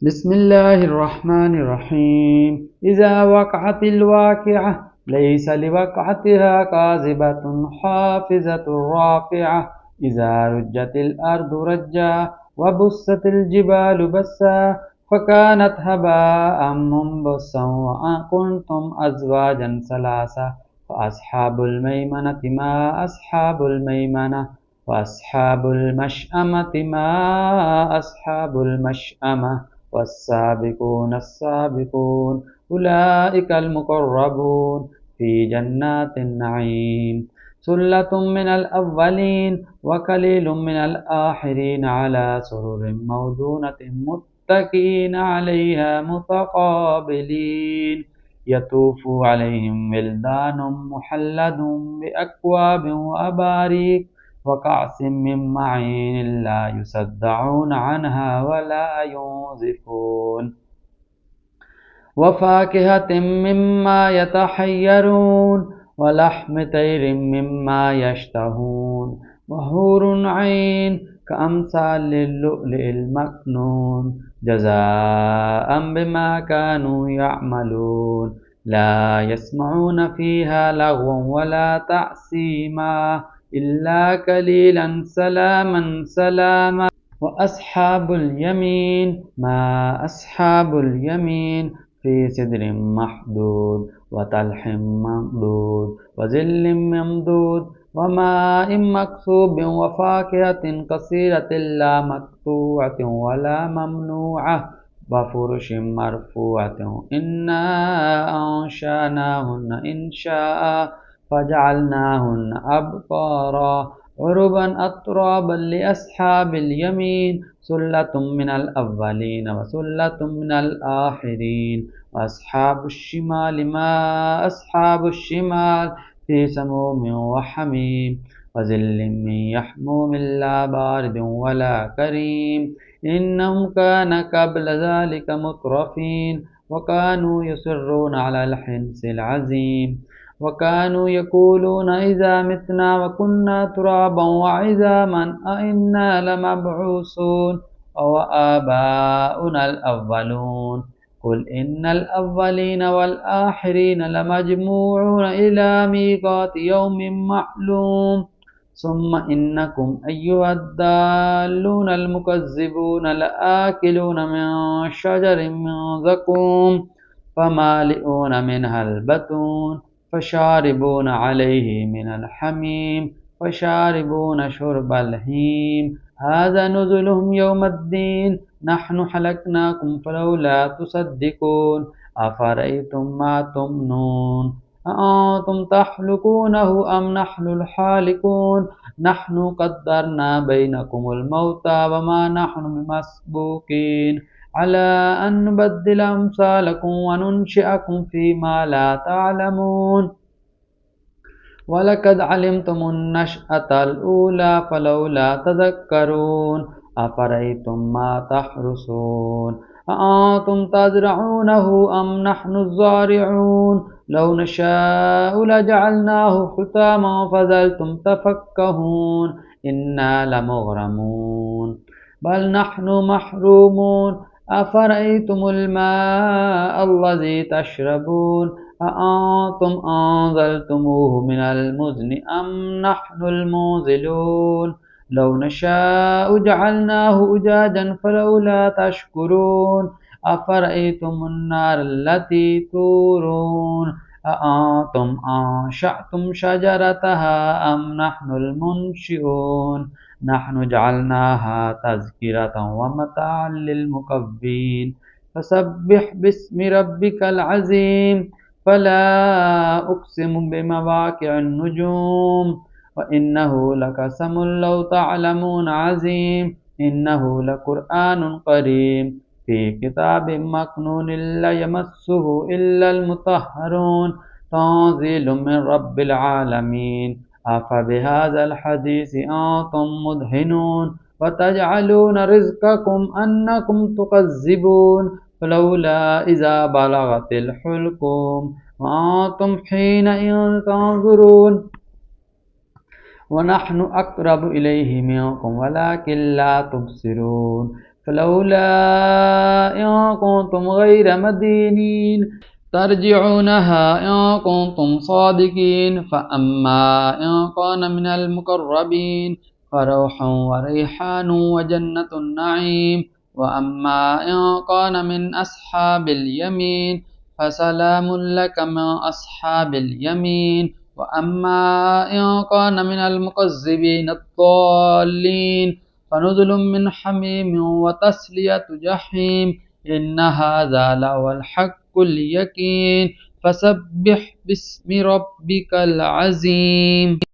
बिस्मिल्लाहिर्रहमानिर्रहीम। इज़ा वक़अतिल वाक़िअह लैसा लिवक़अतिहा काज़िबतुन हाफ़िज़तुर राफ़िअह। इज़ा रुज्जतिल अर्दु रज्जा व बुस्सतिल जिबालु बस्सा फ़कानत हबाअम मुंबस्सा व कुंतुम अज़वाजन सलासा। फ़अस्हाबुल मैमनति मा अस्हाबुल मैमनह व अस्हाबुल मशअमति मा अस्हाबुल मशअमह वस्साबिकून अस्साबिकून उलाइकल मुक़र्रबून फ़ी जन्नातिन नईम। सुल्लतुम मिनल अव्वलीन व कलीलुम मिनल आखिरीन अला सुरुरिन मौदूनतिन मुत्तकीन अलैहा मुतक़ाबिलीन। यतूफ़ु अलैहिम विल्दानुम मुहल्लदुन बिअक्वाबिन व अबारीक वकअसिम मिन मईन ला युसद्दऊन अन्हा वला युनज़िफून वफ़ाकिहतिम मिम्मा यतहय्यरून वलहमि तैरिम मिम्मा यश्तहून वहूरुन ऐन कअम्सालिल लुअलुइल मकनून जज़ाअन बिमा कानू यअमलून। ला यस्मऊन फ़ीहा लगवन वला तअसीमा इल्ला कलीलन सलामन सलामा। व अस्हाबुल यमीन मा अस्हाबुल यमीन फ़ी सिदरिन महदूद व तल्हिम मंदूद व ज़िल्लिम ममदूद व माइन मकसूबिन व फ़ाकिहतिन कसीरतिन ला मक़तूअतिन व ला ममनूअह व फ़ुरुशिन मरफ़ूअतिन। इन्ना अंशानाहुन्ना इंशाअ फ़जअलनाहुन्ना अबकारा उरुबन अतराबन लिअस्हाबिल यमीन। सुल्लतुम मिनल अव्वलीन व सुल्लतुम मिनल आखिरीन व अस्हाबुश शिमालि मा अस्हाबुश शिमाल फ़ी समूमिन व हमीम व ज़िल्लिन मिन यहमूमिन ला बारिदिन वला करीम। इन्नहुम काना क़ब्ल ज़ालिका मुत्रफ़ीन व कानू युसिर्रून अलल हिन्सिल अज़ीम व कानू यक़ूलून इज़ा मितना व कुन्ना तुराबन व इज़ामन अइन्ना लमबऊसून औ आबाउनल अव्वलून। कुल इन्नल अव्वलीन वल आखिरीन लमजमूऊन इला मीक़ाति यौमिन मअलूम। सुम्म इन्नकुम अय्युहद्दाल्लूनल मुकज़्ज़िबून लआकिलून मिन शजरिन मिन ज़क़ूम फ़मालिऊन मिनहल बतून फ़शारिबून अलैहि मिनल हमीम फ़शारिबून शुरबल हीम। हाज़ा नुज़ुलुहुम यौमद्दीन नहनु खलक़नाकुम फ़लौला तुसद्दिक़ून अफ़रअय्तुम मा तुमनून अअंतुम तख़लुक़ूनहु अम नहनुल ख़ालिक़ून नहनु क़द्दरना बैनकुमुल मौता व मा नहनु बिमस्बूक़ीन अला अन नुबद्दिल अम्सालकुम व नुनशिअकुम फ़ीमा ला तअलमून। वलक़द अलिमतुमुन नशअतल ऊला फ़लौला तज़क्करून अफ़रअय्तुम मा तहरुसून अअंतुम तज़रऊनहु अम नहनुज़्ज़ारिऊन लौ नशाअउ लजअलनाहु हुतामन फ़ज़लतुम तफ़क्कहून इन्ना लमुग़रमून बल नहनु महरूमून। अफ़रअय्तुमुल माअल्लज़ी तशरबून अअंतुम अंज़लतुमूहु मिनल मुज़्नि अम नहनुल मुंज़िलून लौ नशाअउ जअलनाहु उजाजन फ़लौला तशकुरून अफ़रअय्तुमुन नारल्लती तूरून अअंतुम अंशअतुम शजरतहा अम नहनुल मुनशिऊन नहनु जअलनाहा तज़किरतन व मताअन लिलमुक़व्वीन। फ़सब्बिह बिस्मि रब्बिकल अज़ीम। फ़ला उक़्सिमु बिमवाक़िअन नुजूम व इन्नहु लक़समुन लौ तअलमून अज़ीम। इन्नहु लक़ुरआनुन करीम फ़ी किताबिम मकनून ला यमस्सुहु इल्लल मुतहहरून तंज़ीलुम मिन रब्बिल आलमीन। अफ़बिहाज़ल हदीसि अंतुम मुदहिनून व तजअलून रिज़्क़कुम अन्नकुम तुकज़्ज़िबून फ़लौला इज़ा बलगतिल हुल्क़ूम व अंतुम हीनइज़ तंज़ुरून व नहनु अक़रबु इलैहि मिनकुम वलाकिन ला तुबसिरून फ़लौला इन إن كنتم غير مدينين ترجعونها إن كنتم صادقين فأما إن كان من المقربين فروح وريحان وجنة النعيم وأما إن كان من أصحاب اليمين فسلام لك من أصحاب اليمين وأما إن كان من المكذبين الضالين فنزل من حميم وتسلية جحيم إن هذا لهو الحق اليقين فسبح باسم ربك العظيم.